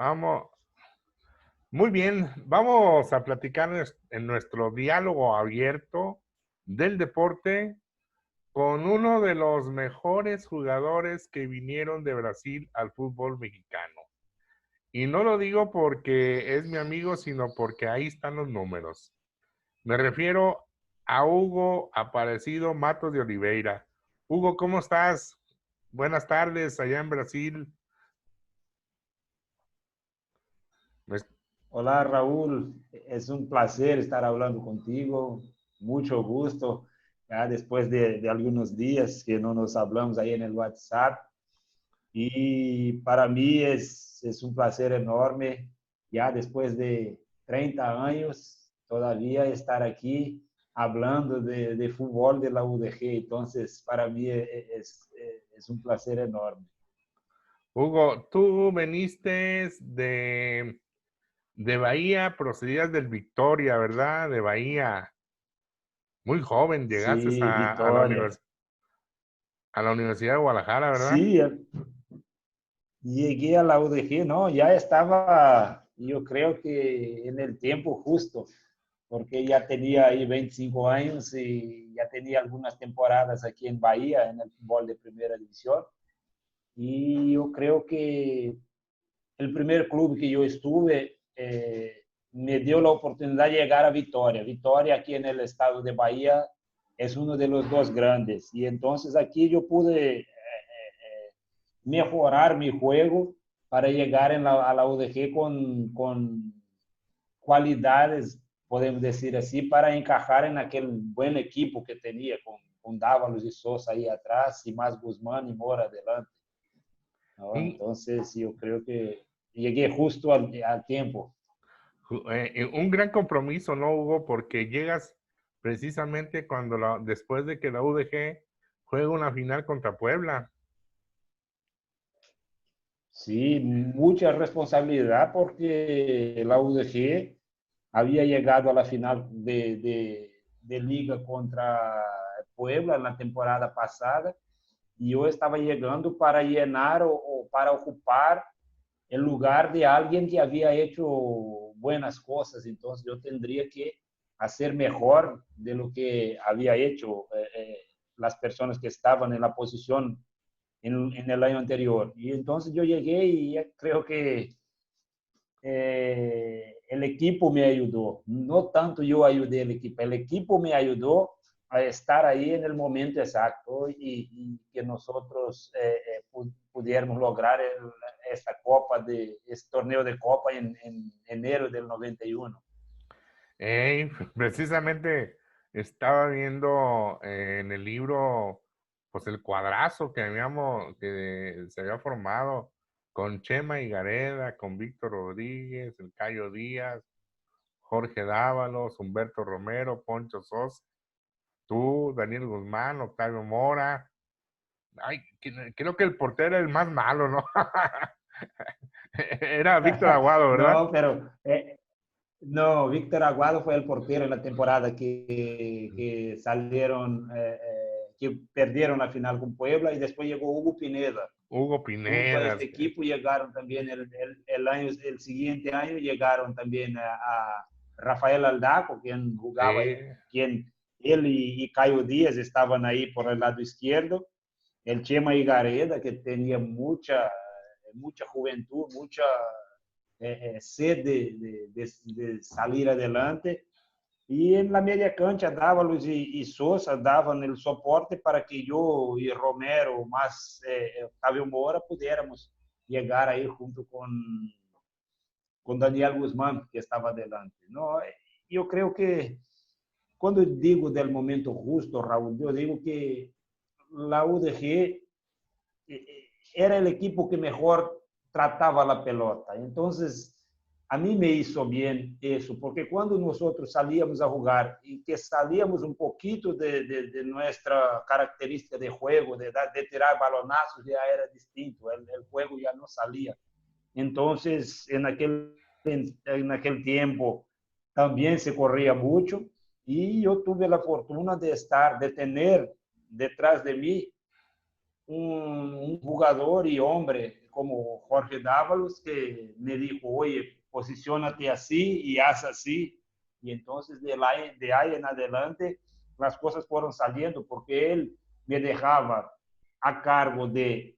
Vamos, muy bien. Vamos a platicar en nuestro diálogo abierto del deporte con uno de los mejores jugadores que vinieron de Brasil al fútbol mexicano. Y no lo digo porque es mi amigo, sino porque ahí están los números. Me refiero a Hugo Aparecido Matos de Oliveira. Hugo, ¿cómo estás? Buenas tardes allá en Brasil. ¿Me Hola Raúl, es un placer estar hablando contigo, mucho gusto, ya después de algunos días que no nos hablamos ahí en el WhatsApp y para mí es un placer enorme, ya después de 30 años, todavía estar aquí hablando de fútbol de la UDG, entonces para mí es un placer enorme. Hugo, tú veniste de Bahía, procedías del Victoria, ¿verdad? De Bahía. Muy joven, llegaste Sí, Vitória. a la Universidad de Guadalajara, ¿verdad? Sí, llegué a la UDG, no, ya estaba, yo creo que en el tiempo justo, porque ya tenía ahí 25 años y ya tenía algunas temporadas aquí en Bahía, en el fútbol de primera división. Y yo creo que el primer club que yo estuve me dio la oportunidad de llegar a Vitória. Vitória aquí en el estado de Bahía es uno de los dos grandes. Y entonces aquí yo pude mejorar mi juego para llegar a la UDG con cualidades, podemos decir así, para encajar en aquel buen equipo que tenía, con Dávalos y Sosa ahí atrás, y más Guzmán y Mora adelante, ¿no? Un, Entonces, yo creo que llegué justo al tiempo. un gran compromiso, ¿no, Hugo? Porque llegas precisamente después de que la UDG juega una final contra Puebla. Sí, mucha responsabilidad porque la UDG había llegado a la final de Liga contra Puebla en la temporada pasada y yo estaba llegando para llenar o para ocupar el lugar de alguien que había hecho buenas cosas, entonces yo tendría que hacer mejor de lo que había hecho las personas que estaban en la posición en el año anterior. Y entonces yo llegué y creo que el equipo me ayudó, no tanto yo ayudé al equipo, el equipo me ayudó a estar ahí en el momento exacto y que nosotros pudiéramos lograr esta copa, este torneo de copa en enero del 91. Precisamente estaba viendo en el libro, pues el cuadrazo que se había formado con Chema Higareda, con Víctor Rodríguez, el Cayo Díaz, Jorge Dávalos, Humberto Romero, Poncho Sos, tú, Daniel Guzmán, Octavio Mora. Ay, creo que el portero era el más malo, ¿no? Era Víctor Aguado, ¿verdad? No, pero no, Víctor Aguado fue el portero en la temporada que salieron, que perdieron la final con Puebla y después llegó Hugo Pineda. Hugo Junto a Pineda. este equipo llegaron también el siguiente año llegaron también a Rafael Aldaco, quien jugaba Sí. ahí, quien él y Caio Díaz estaban ahí por el lado izquierdo, el Chema Higareda, que tenía mucha juventud, mucha sed de salir adelante. Y en la media cancha Dávalos y Sosa daban el soporte para que yo y Romero, más Octavio Moura, pudiéramos llegar ahí junto con Daniel Guzmán, que estaba adelante. ¿No? Yo creo que cuando digo del momento justo, Raúl, yo digo que la UDG era el equipo que mejor trataba la pelota. Entonces, a mí me hizo bien eso, porque cuando nosotros salíamos a jugar y que salíamos un poquito de nuestra característica de juego, de tirar balonazos, ya era distinto, el juego ya no salía. Entonces, en aquel tiempo también se corría mucho y yo tuve la fortuna de tener detrás de mí un jugador y hombre como Jorge Dávalos, que me dijo, oye, posiciónate así y haz así. Y entonces de ahí en adelante las cosas fueron saliendo, porque él me dejaba a cargo de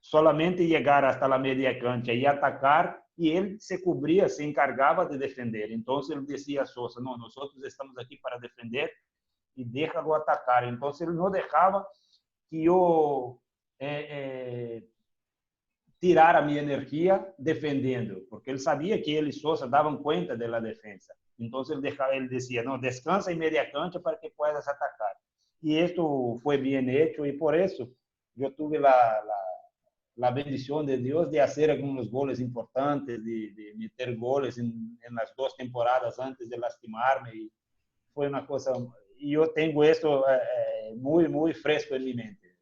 solamente llegar hasta la media cancha y atacar, y él se cubría, se encargaba de defender. Entonces él decía a Sosa, no, nosotros estamos aquí para defender y déjalo atacar. Entonces él no dejaba que yo tirara mi energía defendiendo, porque él sabía que él y Sosa daban cuenta de la defensa. Entonces él decía, no, descansa en media cancha para que puedas atacar. Y esto fue bien hecho, y por eso yo tuve la bendición de Dios de hacer algunos goles importantes, de meter goles en las 2 temporadas antes de lastimarme. Y fue una cosa, y yo tengo esto muy, muy fresco en mi mente.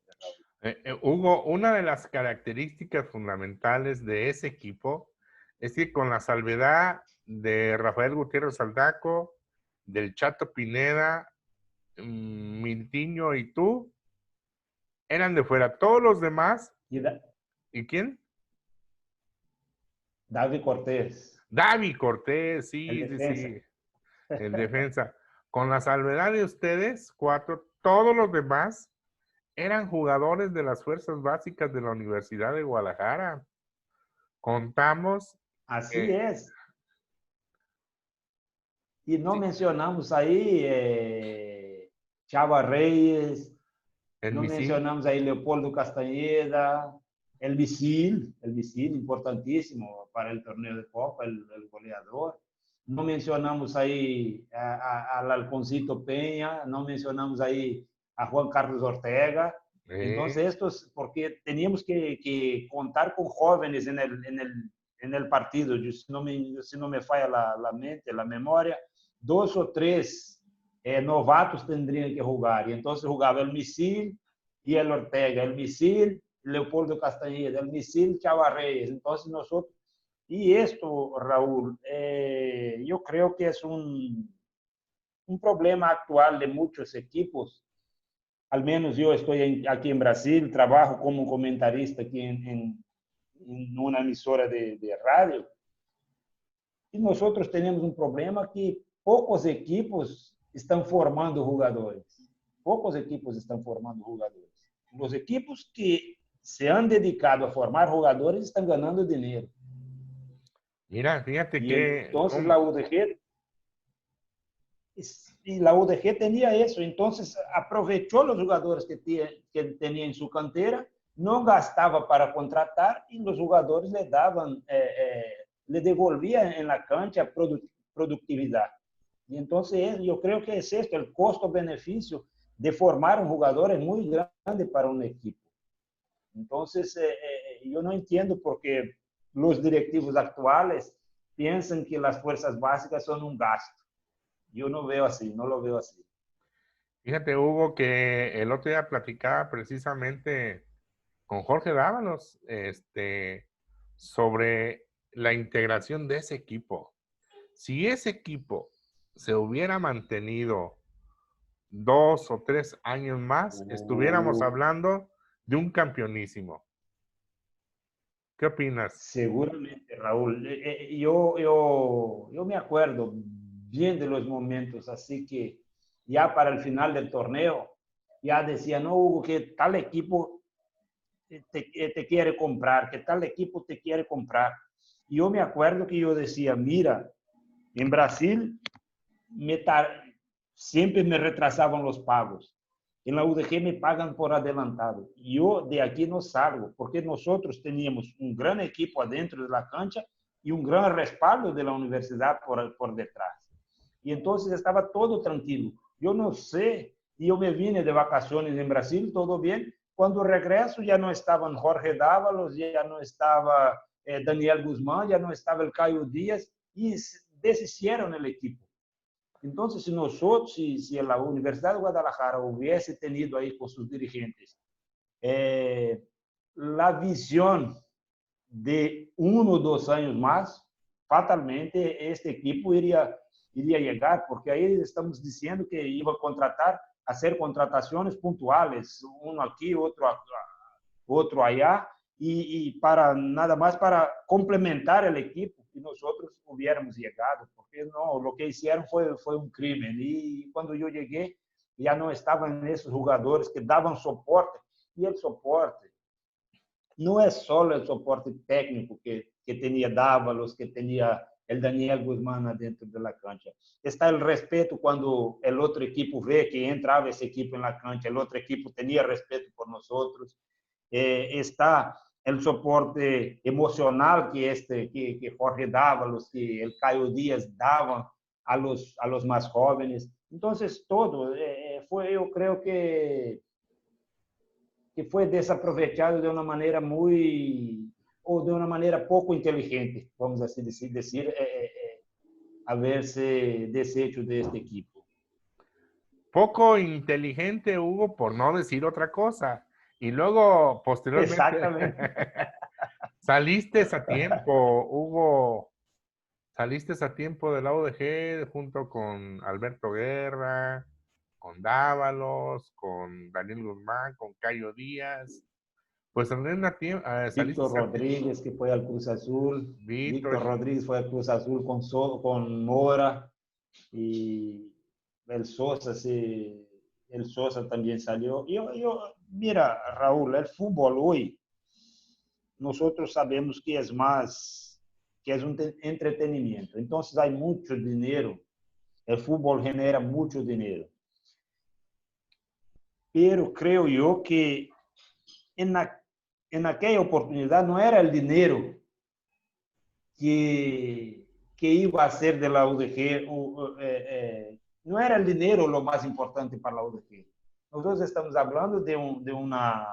Hugo, una de las características fundamentales de ese equipo es que con la salvedad de Rafael Gutiérrez Aldaco, del Chato Pineda, Miltiño y tú, eran de fuera. Todos los demás. ¿Y quién? David Cortés. David Cortés, sí, El sí, sí. El defensa. Con la salvedad de ustedes, 4, todos los demás eran jugadores de las fuerzas básicas de la Universidad de Guadalajara. Contamos. Así es. Y no mencionamos ahí Chava Reyes, no mencionamos ahí Leopoldo Castañeda, el Visil, importantísimo para el torneo de Copa, el goleador. No mencionamos ahí al Alfoncito Peña, no mencionamos ahí a Juan Carlos Ortega. Entonces, estos, porque teníamos que contar con jóvenes en el partido, si no me falla la mente, la memoria, 2 o 3 novatos tendrían que jugar. Y entonces jugaba el Misil y el Ortega, el Misil, Leopoldo Castañeda, el Misil, Chava Reyes. Entonces nosotros, y esto, Raúl, yo creo que es un problema actual de muchos equipos. Al menos yo estoy aquí en Brasil, trabajo como comentarista aquí en una emisora de radio. Y nosotros tenemos un problema que pocos equipos están formando jugadores. Pocos equipos están formando jugadores. Los equipos que se han dedicado a formar jugadores están ganando dinero. Mira, fíjate y que... Entonces la UDG tenía eso. Entonces aprovechó los jugadores que tenía en su cantera, no gastaba para contratar y los jugadores le daban... le devolvía en la cancha productividad. Y entonces yo creo que es esto, el costo-beneficio de formar un jugador es muy grande para un equipo. Entonces yo no entiendo por qué los directivos actuales piensan que las fuerzas básicas son un gasto. Yo no veo así, no lo veo así. Fíjate, Hugo, que el otro día platicaba precisamente con Jorge Dávalos sobre la integración de ese equipo. Si ese equipo se hubiera mantenido 2 o 3 años más, estuviéramos hablando de un campeonísimo. ¿Qué opinas? Seguramente, Raúl. Yo me acuerdo bien de los momentos, así que ya para el final del torneo, ya decía, no, Hugo, que tal equipo te quiere comprar, que tal equipo te quiere comprar. Y yo me acuerdo que yo decía, mira, en Brasil siempre me retrasaban los pagos. En la UDG me pagan por adelantado. Yo de aquí no salgo, porque nosotros teníamos un gran equipo adentro de la cancha y un gran respaldo de la universidad por detrás. Y entonces estaba todo tranquilo. Yo no sé, yo me vine de vacaciones en Brasil, todo bien. Cuando regreso ya no estaban Jorge Dávalos, ya no estaba Daniel Guzmán, ya no estaba el Caio Díaz, y deshicieron el equipo. Entonces, si la Universidad de Guadalajara hubiese tenido ahí con sus dirigentes la visión de 1 o 2 años más, fatalmente este equipo iría llegar, porque ahí estamos diciendo que iba a contratar, hacer contrataciones puntuales, uno aquí, otro allá, y para nada más para complementar el equipo y nosotros hubiéramos llegado, porque no, lo que hicieron fue un crimen. Y cuando yo llegué, ya no estaban esos jugadores que daban soporte, y el soporte no es solo el soporte técnico que tenía Dávalos, que tenía el Daniel Guzmán dentro de la cancha. Está el respeto cuando el otro equipo ve que entraba ese equipo en la cancha, el otro equipo tenía respeto por nosotros. Está el soporte emocional que Jorge Dávalos, que el Caio Díaz daban a los más jóvenes. Entonces, todo fue, yo creo que fue desaprovechado de una manera muy, o de una manera poco inteligente, vamos así decir, haberse deshecho de este equipo. Poco inteligente, Hugo, por no decir otra cosa. Y luego, posteriormente, Exactamente. saliste a tiempo, Hugo, saliste a tiempo de la UDG junto con Alberto Guerra, con Dávalos, con Daniel Guzmán, con Cayo Díaz. Pues saliste Víctor a tiempo. Rodríguez, que fue al Cruz Azul. Víctor, Víctor Rodríguez fue al Cruz Azul con Mora. Y el Sosa, sí, el Sosa también salió. Mira, Raúl, el fútbol hoy, nosotros sabemos que es más, que es un entretenimiento. Entonces hay mucho dinero. El fútbol genera mucho dinero. Pero creo yo que en, la, en aquella oportunidad no era el dinero que iba a ser de la UDG, no era el dinero lo más importante para la UDG. Nosotros estamos hablando de una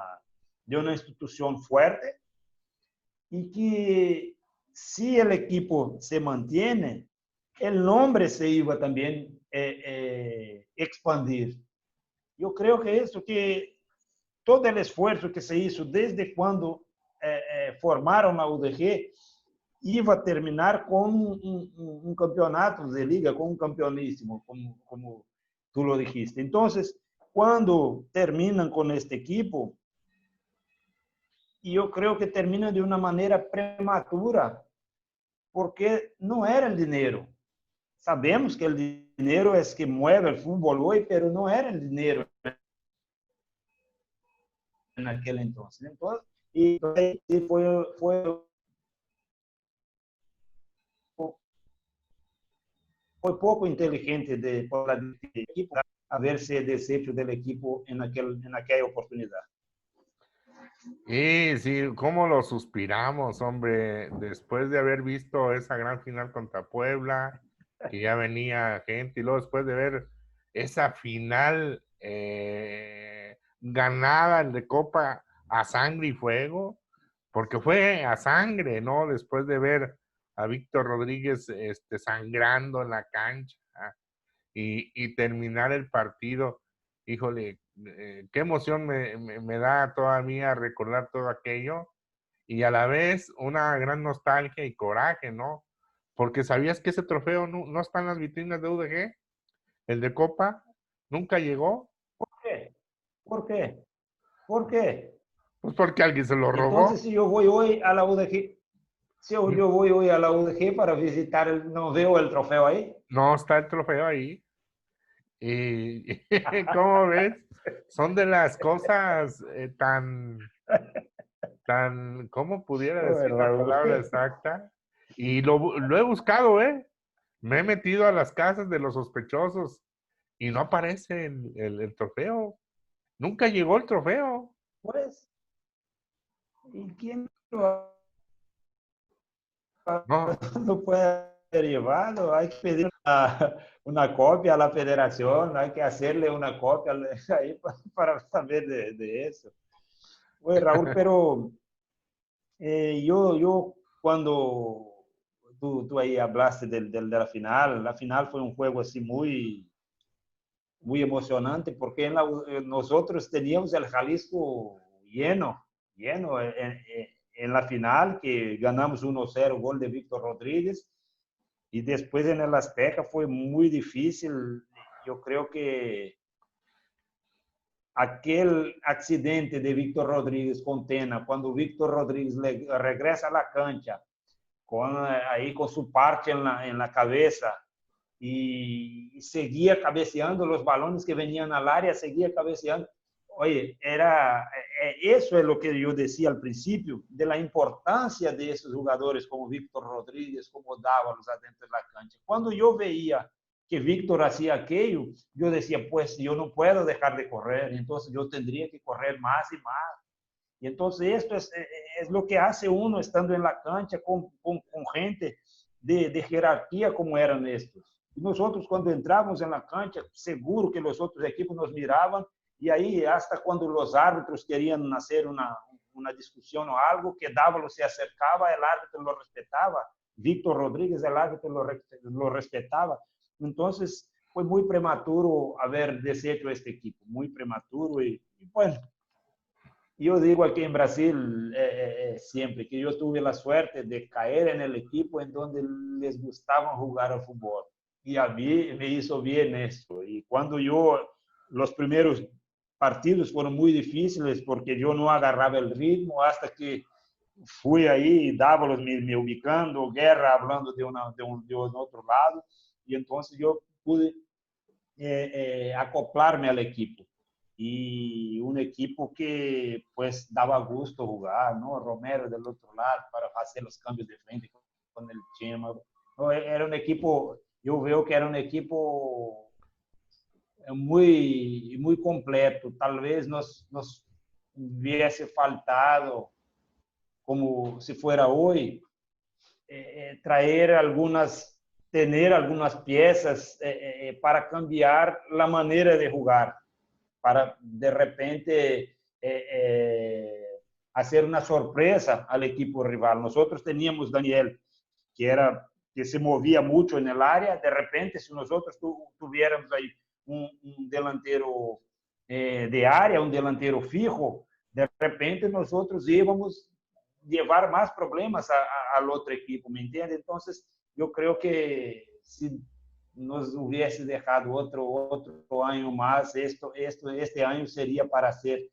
institución fuerte y que si el equipo se mantiene, el nombre se iba también expandir. Yo creo que eso, que todo el esfuerzo que se hizo desde cuando formaron la UDG iba a terminar con un campeonato de liga, con un campeonísimo, como tú lo dijiste. Entonces, cuando terminan con este equipo, yo creo que terminan de una manera prematura, porque no era el dinero. Sabemos que el dinero es que mueve el fútbol hoy, pero no era el dinero en aquel entonces. Entonces, y fue poco inteligente por la del equipo haberse deshecho del equipo en aquella oportunidad. y sí, cómo lo suspiramos, hombre, después de haber visto esa gran final contra Puebla, que ya venía gente, y luego después de ver esa final ganada de Copa a sangre y fuego, porque fue a sangre, ¿no? Después de ver a Víctor Rodríguez sangrando en la cancha y terminar el partido. Híjole, qué emoción me da todavía recordar todo aquello y a la vez una gran nostalgia y coraje, ¿no? Porque sabías que ese trofeo no está en las vitrinas de UDG, el de Copa, nunca llegó, ¿Por qué? ¿Por qué? ¿Por qué? pues porque alguien se lo Entonces, robó. si yo voy hoy a la UDG, si yo voy hoy a la UDG para visitar, no veo el trofeo ahí. No está el trofeo ahí. Y, ¿cómo ves? Son de las cosas ¿cómo pudiera decir la Raúl. palabra exacta? Y lo he buscado, ¿eh? Me he metido a las casas de los sospechosos y no aparece el trofeo. Nunca llegó el trofeo. Pues, ¿y quién lo No, no puede haber llevado? Hay que pedir una copia a la federación, hay que hacerle una copia ahí para saber de eso. Oye, Raúl, pero yo cuando tú ahí hablaste de la final fue un juego así muy emocionante porque nosotros teníamos el Jalisco lleno en la final, que ganamos 1-0, gol de Víctor Rodríguez, y después en el Azteca fue muy difícil. Yo creo que aquel accidente de Víctor Rodríguez con Tena, cuando Víctor Rodríguez regresa a la cancha, ahí con su parche en la cabeza, y seguía cabeceando los balones que venían al área, seguía cabeceando. Oye, eso es lo que yo decía al principio, de la importancia de esos jugadores como Víctor Rodríguez, como Dávalos adentro de la cancha. Cuando yo veía que Víctor hacía aquello, yo decía, pues yo no puedo dejar de correr, entonces yo tendría que correr más y más. Y entonces esto es lo que hace uno estando en la cancha con gente de jerarquía como eran estos. Y nosotros cuando entramos en la cancha, seguro que los otros equipos nos miraban, y ahí hasta cuando los árbitros querían hacer una discusión o algo, que Dávalos se acercaba, el árbitro lo respetaba. Víctor Rodríguez, el árbitro lo respetaba. Entonces fue muy prematuro haber deshecho este equipo, muy prematuro, y bueno, yo digo aquí en Brasil siempre que yo tuve la suerte de caer en el equipo en donde les gustaba jugar al fútbol. Y a mí me hizo bien esto. Y cuando los primeros partidos fueron muy difíciles porque yo no agarraba el ritmo hasta que fui ahí, Dávalos me ubicando, Guerra hablando de un otro lado. Y entonces yo pude acoplarme al equipo. Y un equipo que pues daba gusto jugar, ¿no? Romero del otro lado para hacer los cambios de frente con el Chema. No, era un equipo, yo veo que era un equipo muy completo. Tal vez nos hubiese faltado, como si fuera hoy, tener algunas piezas para cambiar la manera de jugar, para de repente hacer una sorpresa al equipo rival. Nosotros teníamos Daniel, que se movía mucho en el área. De repente, si nosotros tuviéramos ahí un delantero de área, un delantero fijo, de repente nosotros íbamos llevar más problemas al otro equipo, ¿me entiende? Entonces, yo creo que si nos hubiese dejado otro año más, este año sería para hacer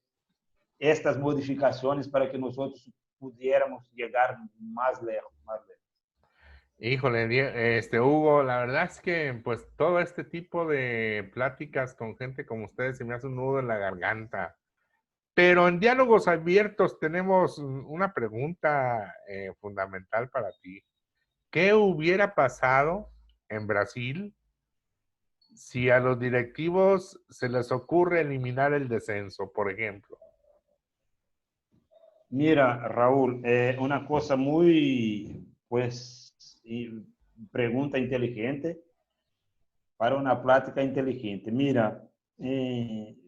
estas modificaciones para que nosotros pudiéramos llegar más lejos, más lejos. Híjole, Hugo, la verdad es que pues todo este tipo de pláticas con gente como ustedes se me hace un nudo en la garganta. Pero en Diálogos Abiertos tenemos una pregunta fundamental para ti. ¿Qué hubiera pasado en Brasil si a los directivos se les ocurre eliminar el descenso, por ejemplo? Mira, Raúl, una cosa pregunta inteligente para una plática inteligente. Mira,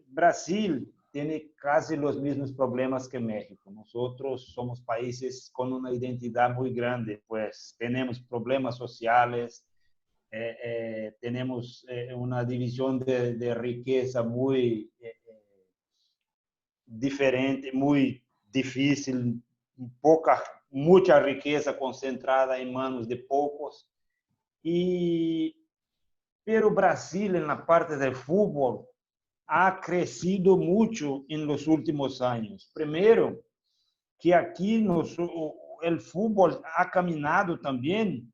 Brasil tiene casi los mismos problemas que México. Nosotros somos países con una identidad muy grande, pues tenemos problemas sociales, tenemos una división de riqueza muy diferente, muy difícil, mucha riqueza concentrada en manos de pocos. Pero Brasil, en la parte del fútbol, ha crecido mucho en los últimos años. Primero, que aquí el fútbol ha caminado también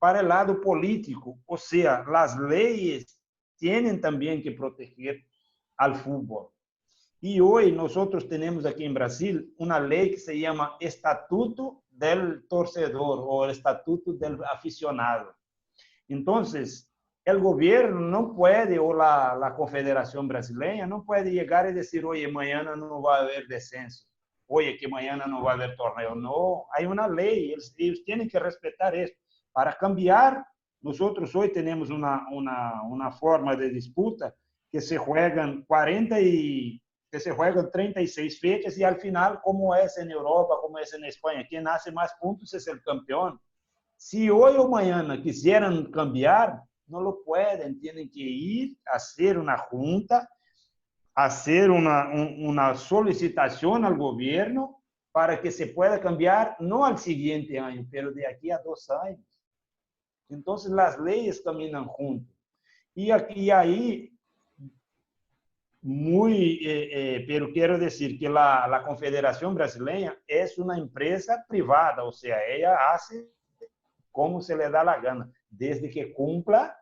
para el lado político, o sea, las leyes tienen también que proteger al fútbol. Y hoy nosotros tenemos aquí en Brasil una ley que se llama Estatuto del Torcedor o el Estatuto del Aficionado. Entonces, el gobierno no puede, o la Confederación Brasileña no puede llegar y decir, oye, mañana no va a haber descenso, oye, que mañana no va a haber torneo. No, hay una ley, ellos tienen que respetar eso. Para cambiar, nosotros hoy tenemos una forma de disputa que se juegan 36 fechas y al final, como es en Europa, como es en España, quien hace más puntos es el campeón. Si hoy o mañana quisieran cambiar, no lo pueden, tienen que ir a hacer una junta, hacer una solicitación al gobierno para que se pueda cambiar, no al siguiente año, pero de aquí a 2 años. Entonces las leyes caminan juntas. Y ahí muy, pero quiero decir que la Confederación Brasileña es una empresa privada, o sea, ella hace como se le da la gana, desde que cumpla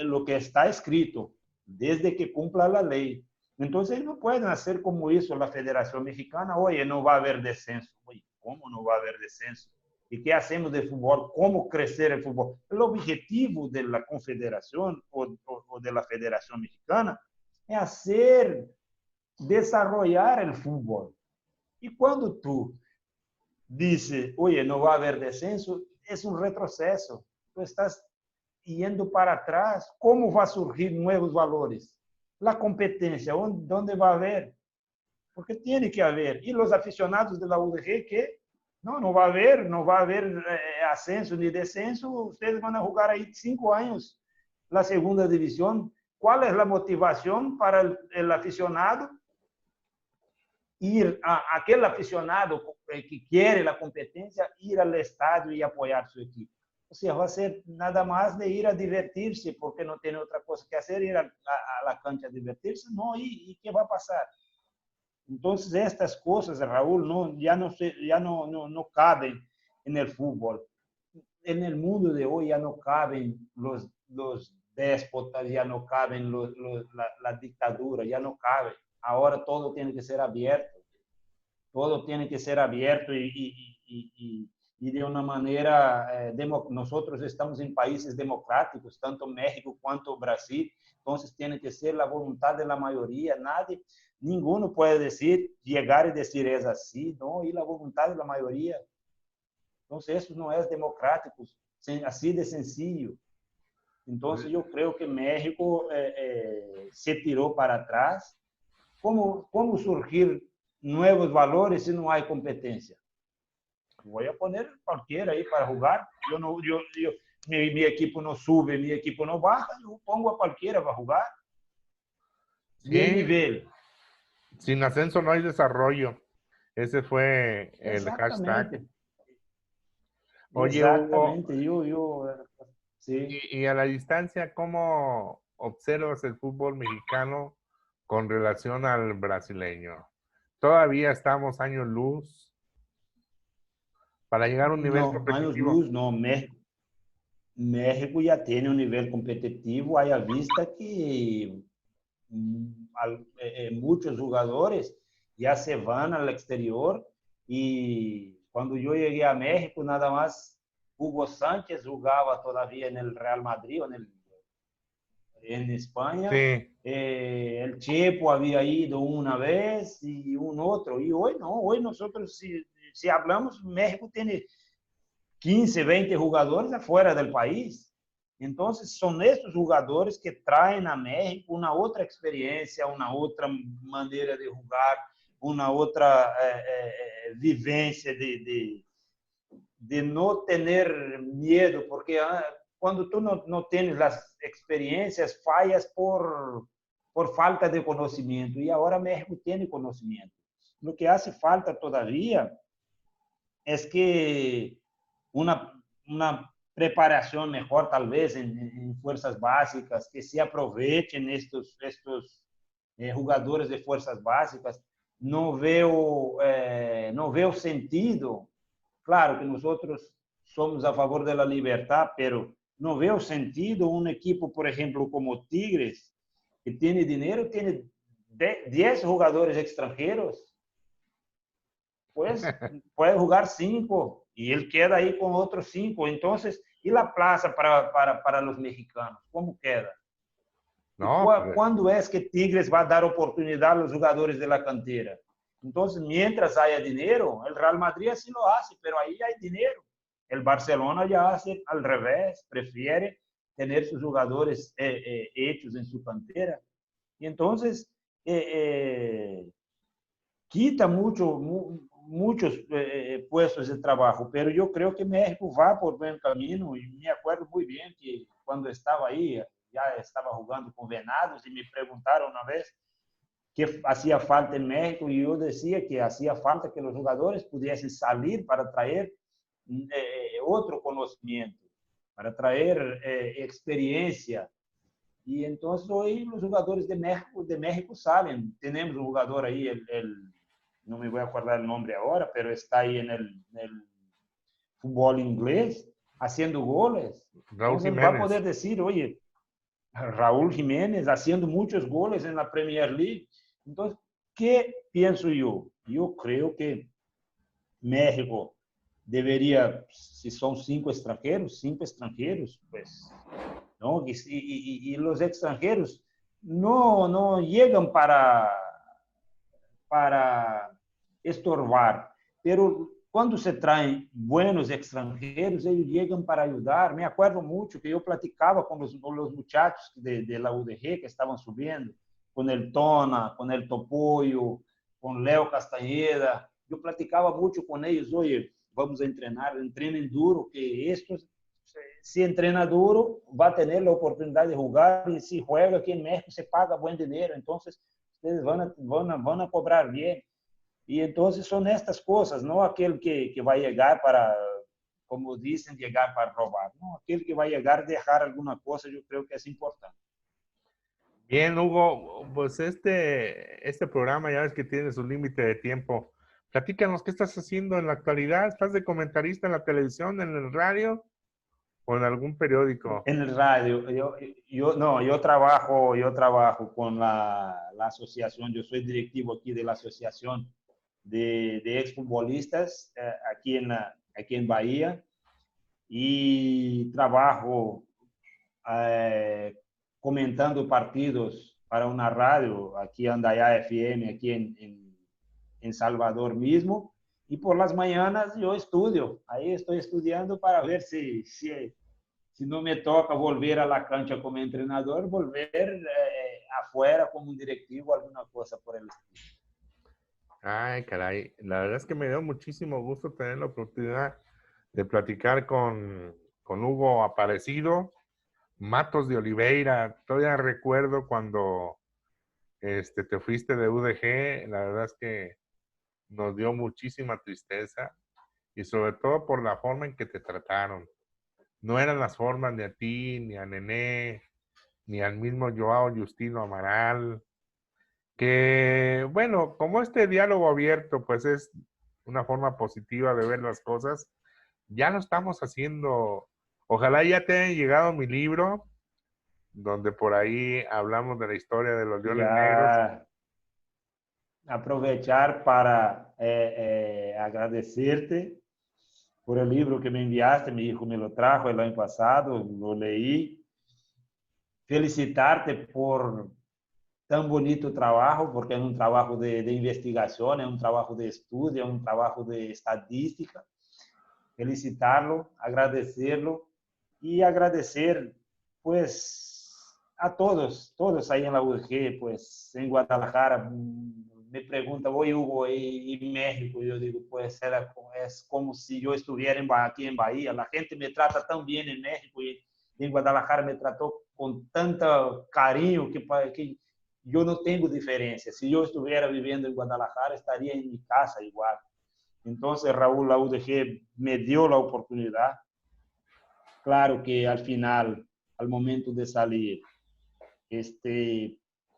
lo que está escrito, desde que cumpla la ley. Entonces, no pueden hacer como hizo la Federación Mexicana, oye, no va a haber descenso. Oye, ¿cómo no va a haber descenso? ¿Y qué hacemos de fútbol? ¿Cómo crecer el fútbol? El objetivo de la Confederación o de la Federación Mexicana es hacer, desarrollar el fútbol. Y cuando tú dices, oye, no va a haber descenso, es un retroceso. Tú estás yendo para atrás. ¿Cómo va a surgir nuevos valores? La competencia, ¿dónde va a haber? Porque tiene que haber. Y los aficionados de la UDG, que no va a haber, no va a haber ascenso ni descenso. Ustedes van a jugar ahí 5 años la segunda división. ¿Cuál es la motivación para el aficionado? Ir a aquel aficionado que quiere la competencia, ir al estadio y apoyar su equipo. O sea, va a ser nada más de ir a divertirse, porque no tiene otra cosa que hacer, ir a la cancha a divertirse, no, ¿y qué va a pasar? Entonces, estas cosas, Raúl, no caben en el fútbol. En el mundo de hoy ya no caben los déspotas, ya no caben la dictadura, ya no cabe. Ahora todo tiene que ser abierto, todo tiene que ser abierto y de una manera, nosotros estamos en países democráticos, tanto México cuanto Brasil, entonces tiene que ser la voluntad de la mayoría, ninguno puede decir, llegar y decir es así, no, y la voluntad de la mayoría. Entonces eso no es democrático, así de sencillo. Entonces yo creo que México se tiró para atrás. ¿Cómo surgir nuevos valores si no hay competencia? Voy a poner cualquiera ahí para jugar. Mi equipo no sube, mi equipo no baja, yo pongo a cualquiera para jugar. Bien Sí, nivel. sin ascenso no hay desarrollo. Ese fue el hashtag. Exactamente. Oye, Hugo, Exactamente. Sí. y a la distancia, ¿cómo observas el fútbol mexicano con relación al brasileño? ¿Todavía estamos años luz para llegar a un nivel No, años competitivo? luz, no. México ya tiene un nivel competitivo, hay a vista que muchos jugadores ya se van al exterior y cuando yo llegué a México nada más Hugo Sánchez jugaba todavía en el Real Madrid, en España. Sí, El Chepo había ido una vez y un otro. Y hoy no, hoy nosotros, si hablamos, México tiene 15, 20 jugadores afuera del país. Entonces, son estos jugadores que traen a México una otra experiencia, una otra manera de jugar, una otra vivencia de no tener miedo, porque cuando tú no tienes las experiencias, fallas por falta de conocimiento. Y ahora México tiene conocimiento. Lo que hace falta todavía es que una preparación mejor, tal vez, en fuerzas básicas, que se aprovechen estos jugadores de fuerzas básicas. No veo sentido. Claro que nosotros somos a favor de la libertad, pero no veo sentido un equipo, por ejemplo, como Tigres, que tiene dinero, tiene 10 jugadores extranjeros, pues puede jugar 5 y él queda ahí con otros 5. Entonces, ¿y la plaza para los mexicanos? ¿Cómo queda? ¿Y no, cuándo es que Tigres va a dar oportunidad a los jugadores de la cantera? Entonces, mientras haya dinero, el Real Madrid así lo hace, pero ahí hay dinero. El Barcelona ya hace al revés, prefiere tener sus jugadores hechos en su cantera. Y entonces, quita muchos puestos de trabajo, pero yo creo que México va por buen camino y me acuerdo muy bien que cuando estaba ahí, ya estaba jugando con Venados y me preguntaron una vez qué hacía falta en México y yo decía que hacía falta que los jugadores pudiesen salir para traer otro conocimiento, para traer experiencia Y entonces hoy los jugadores de México saben. Tenemos un jugador ahí, no me voy a acordar el nombre ahora, pero está ahí en el fútbol inglés haciendo goles. Raúl Entonces va a Jiménez. poder decir, oye, Raúl Jiménez haciendo muchos goles en la Premier League. Entonces, ¿qué pienso yo? Yo creo que México debería, si son cinco extranjeros, pues, ¿no? Y los extranjeros no llegan para estorbar, pero quando se traem buenos extranjeros, eles chegam para ajudar. Me acuerdo muito que eu platicava com os muchachos de la UDG que estavam subindo, com el Tona, com el Topoyo, com Léo Castanheda. Eu platicava muito com eles, oye, vamos a treinar, entrenem duro, que estos, se entrena duro, vai ter a oportunidade de jogar, e se juega aqui em México, se paga bom dinheiro, então, vocês vão a cobrar bem. Y entonces son estas cosas, no aquel que va a llegar para, como dicen, llegar para robar, no, aquel que va a llegar a dejar alguna cosa, yo creo que es importante. Bien, Hugo, pues este programa ya ves que tiene su límite de tiempo. Platícanos, ¿qué estás haciendo en la actualidad? ¿Estás de comentarista en la televisión, en el radio o en algún periódico? En el radio, no, yo trabajo con la asociación, yo soy directivo aquí de la asociación de exfutbolistas aquí en Bahía, y trabajo comentando partidos para una radio, aquí en Andayá FM, aquí en Salvador mismo, y por las mañanas yo estudio, ahí estoy estudiando para ver si no me toca volver a la cancha como entrenador, volver afuera como un directivo, alguna cosa por el estilo. Ay, caray, la verdad es que me dio muchísimo gusto tener la oportunidad de platicar con Hugo Aparecido, Matos de Oliveira. Todavía recuerdo cuando te fuiste de UDG, la verdad es que nos dio muchísima tristeza y sobre todo por la forma en que te trataron. No eran las formas ni a ti, ni a Nené, ni al mismo Joao Justino Amaral, que bueno, como este diálogo abierto pues es una forma positiva de ver las cosas, ya lo estamos haciendo. Ojalá ya te haya llegado mi libro, donde por ahí hablamos de la historia de los Leones Negros. Ya aprovechar para agradecerte por el libro que me enviaste, mi hijo me lo trajo el año pasado, lo leí. Felicitarte por tan bonito trabajo, porque es un trabajo de investigación, es un trabajo de estudio, es un trabajo de estadística. Felicitarlo, agradecerlo y agradecer, pues, a todos ahí en la UG, pues, en Guadalajara. Me pregunta, oye, Hugo, ¿y México? Yo digo, pues, es como si yo estuviera aquí en Bahía. La gente me trata tan bien en México y en Guadalajara me trató con tanto cariño que yo no tengo diferencia. Si yo estuviera viviendo en Guadalajara, estaría en mi casa igual. Entonces, Raúl, la UDG me dio la oportunidad. Claro que al final, al momento de salir,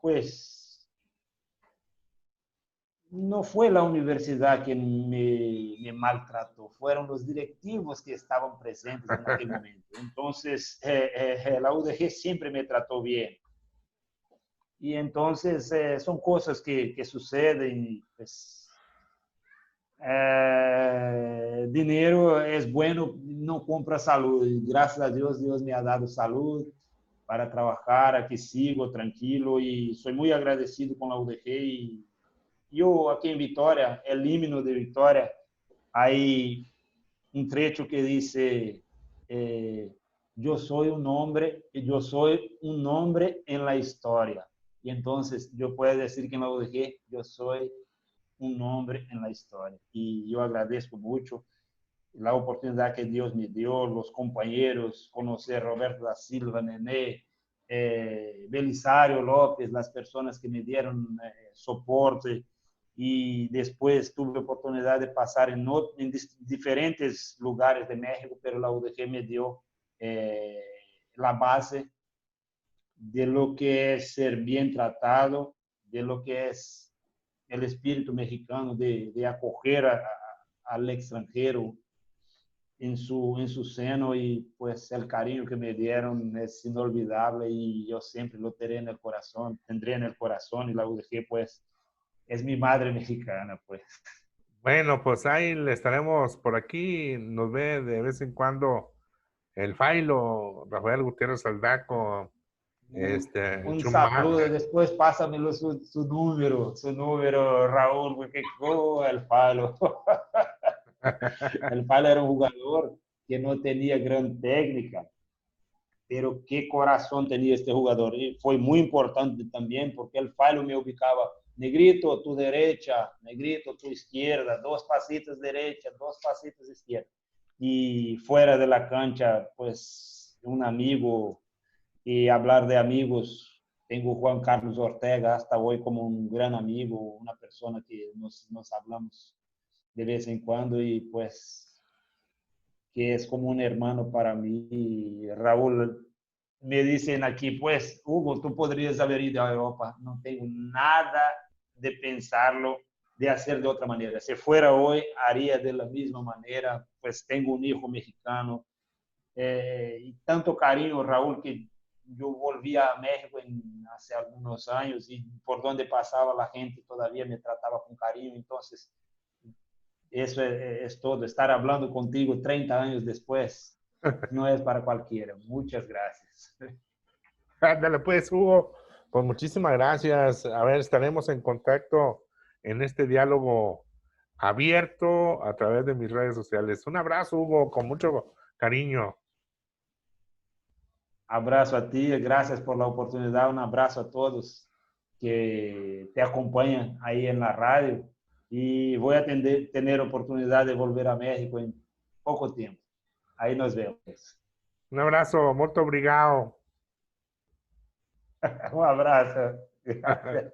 pues no fue la universidad que me maltrató, fueron los directivos que estaban presentes en aquel momento. Entonces, la UDG siempre me trató bien. Y entonces son cosas que suceden, pues, dinero es bueno, no compra salud. Gracias a Dios, Dios me ha dado salud para trabajar. Aquí sigo tranquilo y soy muy agradecido con la UDG. Y yo aquí en Vitória, el himno de Vitória, hay un trecho que dice, yo soy un hombre en la historia. Y entonces yo puedo decir que en la UDG yo soy un nombre en la historia. Y yo agradezco mucho la oportunidad que Dios me dio, los compañeros, conocer a Roberto da Silva, Nené, Belisario López, las personas que me dieron soporte. Y después tuve oportunidad de pasar en diferentes lugares de México, pero la UDG me dio la base de lo que es ser bien tratado, de lo que es el espíritu mexicano de acoger al extranjero en su seno y pues el cariño que me dieron es inolvidable y yo siempre lo tendré en el corazón, y la UDG pues es mi madre mexicana pues. Bueno, pues ahí le estaremos por aquí, nos ve de vez en cuando el Failo, Rafael Gutiérrez Aldaco, Un Chumá. saludo, después pásamelo su número, Raúl, porque oh, el Falo. El Falo era un jugador que no tenía gran técnica, pero qué corazón tenía este jugador. Y fue muy importante también porque el Falo me ubicaba, negrito, tu derecha, negrito, tu izquierda, dos pasitos derecha, dos pasitos izquierda. Y fuera de la cancha, pues un amigo, y hablar de amigos, tengo Juan Carlos Ortega hasta hoy como un gran amigo, una persona que nos hablamos de vez en cuando y pues que es como un hermano para mí. Y Raúl, me dicen aquí, pues, Hugo, tú podrías haber ido a Europa. No tengo nada de pensarlo, de hacer de otra manera. Si fuera hoy, haría de la misma manera, pues tengo un hijo mexicano. Y tanto cariño, Raúl, que yo volví a México hace algunos años y por donde pasaba la gente todavía me trataba con cariño. Entonces, eso es todo. Estar hablando contigo 30 años después no es para cualquiera. Muchas gracias. Ándale pues, Hugo, pues muchísimas gracias. A ver, estaremos en contacto en este diálogo abierto a través de mis redes sociales. Un abrazo, Hugo, con mucho cariño. Abrazo a ti, gracias por la oportunidad. Un abrazo a todos que te acompañan ahí en la radio. Y voy a tener oportunidad de volver a México en poco tiempo. Ahí nos vemos. Un abrazo, muito obrigado. Un abrazo. Gracias.